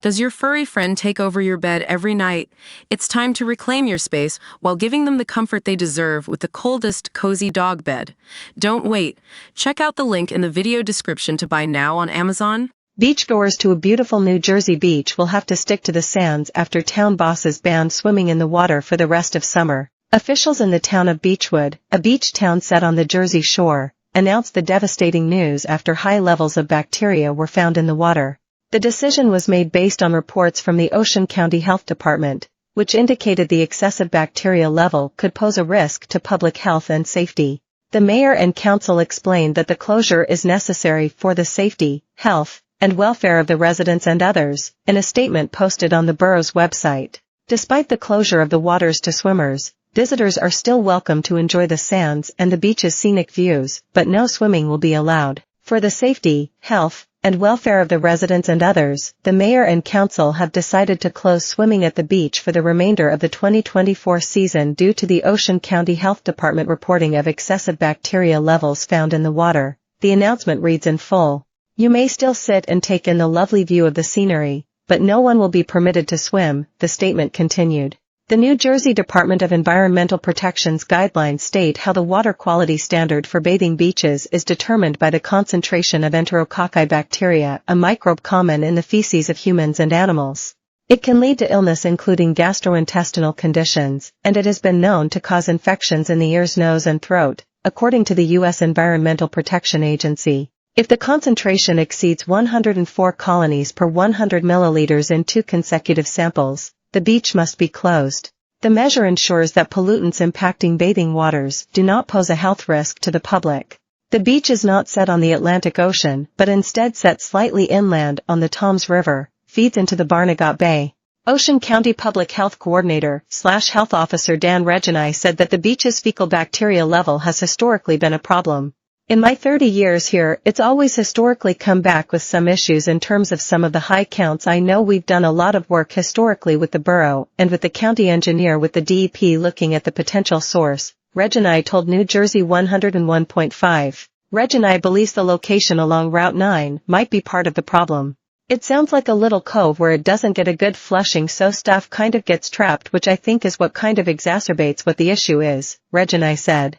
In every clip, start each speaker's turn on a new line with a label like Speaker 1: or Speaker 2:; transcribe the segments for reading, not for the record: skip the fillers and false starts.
Speaker 1: Does your furry friend take over your bed every night? It's time to reclaim your space while giving them the comfort they deserve with the coldest, cozy dog bed. Don't wait. Check out the link in the video description to buy now on Amazon.
Speaker 2: Beachgoers to a beautiful New Jersey beach will have to stick to the sands after town bosses ban swimming in the water for the rest of summer. Officials in the town of Beechwood, a beach town set on the Jersey shore, announced the devastating news after high levels of bacteria were found in the water. The decision was made based on reports from the Ocean County Health Department, which indicated the excessive bacteria level could pose a risk to public health and safety. The mayor and council explained that the closure is necessary for the safety, health, and welfare of the residents and others, in a statement posted on the borough's website. Despite the closure of the waters to swimmers, visitors are still welcome to enjoy the sands and the beach's scenic views, but no swimming will be allowed. For the safety, health, and welfare of the residents and others, the mayor and council have decided to close swimming at the beach for the remainder of the 2024 season due to the Ocean County Health Department reporting of excessive bacteria levels found in the water. The announcement reads in full: "You may still sit and take in the lovely view of the scenery, but no one will be permitted to swim," the statement continued. The New Jersey Department of Environmental Protection's guidelines state how the water quality standard for bathing beaches is determined by the concentration of enterococci bacteria, a microbe common in the feces of humans and animals. It can lead to illness including gastrointestinal conditions, and it has been known to cause infections in the ears, nose and throat, according to the U.S. Environmental Protection Agency. If the concentration exceeds 104 colonies per 100 milliliters in 2 consecutive samples, the beach must be closed. The measure ensures that pollutants impacting bathing waters do not pose a health risk to the public. The beach is not set on the Atlantic Ocean, but instead set slightly inland on the Toms River, feeds into the Barnegat Bay. Ocean County Public Health Coordinator / Health Officer Dan Regini said that the beach's fecal bacteria level has historically been a problem. "In my 30 years here, it's always historically come back with some issues in terms of some of the high counts. I know we've done a lot of work historically with the borough and with the county engineer with the DEP looking at the potential source," Regini told New Jersey 101.5. Regini believes the location along Route 9 might be part of the problem. "It sounds like a little cove where it doesn't get a good flushing, so stuff kind of gets trapped, which I think is what kind of exacerbates what the issue is," Regini said.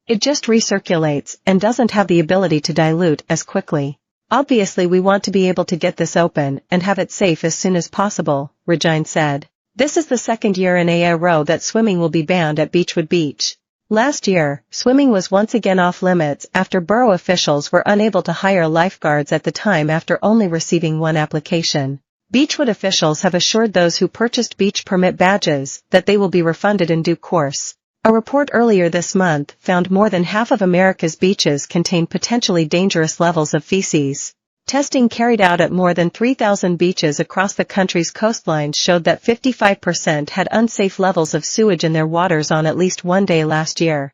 Speaker 2: "It just recirculates and doesn't have the ability to dilute as quickly. Obviously we want to be able to get this open and have it safe as soon as possible," Regine said. This is the second year in a row that swimming will be banned at Beechwood Beach. Last year, swimming was once again off limits after borough officials were unable to hire lifeguards at the time after only receiving one application. Beechwood officials have assured those who purchased beach permit badges that they will be refunded in due course. A report earlier this month found more than half of America's beaches contain potentially dangerous levels of feces. Testing carried out at more than 3,000 beaches across the country's coastlines showed that 55% had unsafe levels of sewage in their waters on at least one day last year.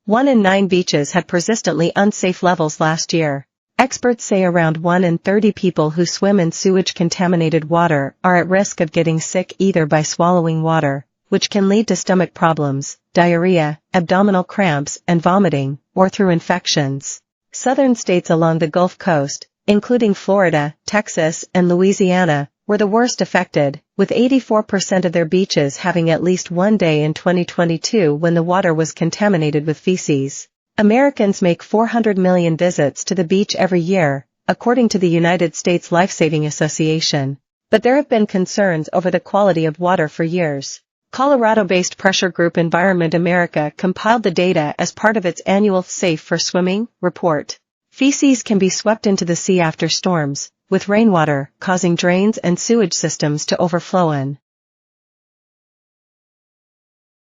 Speaker 2: 1 in 9 beaches had persistently unsafe levels last year. Experts say around 1 in 30 people who swim in sewage-contaminated water are at risk of getting sick either by swallowing water, which can lead to stomach problems, diarrhea, abdominal cramps, and vomiting, or through infections. Southern states along the Gulf Coast, including Florida, Texas, and Louisiana, were the worst affected, with 84% of their beaches having at least one day in 2022 when the water was contaminated with feces. Americans make 400 million visits to the beach every year, according to the United States Lifesaving Association. But there have been concerns over the quality of water for years. Colorado-based pressure group Environment America compiled the data as part of its annual Safe for Swimming report. Feces can be swept into the sea after storms, with rainwater causing drains and sewage systems to overflow in.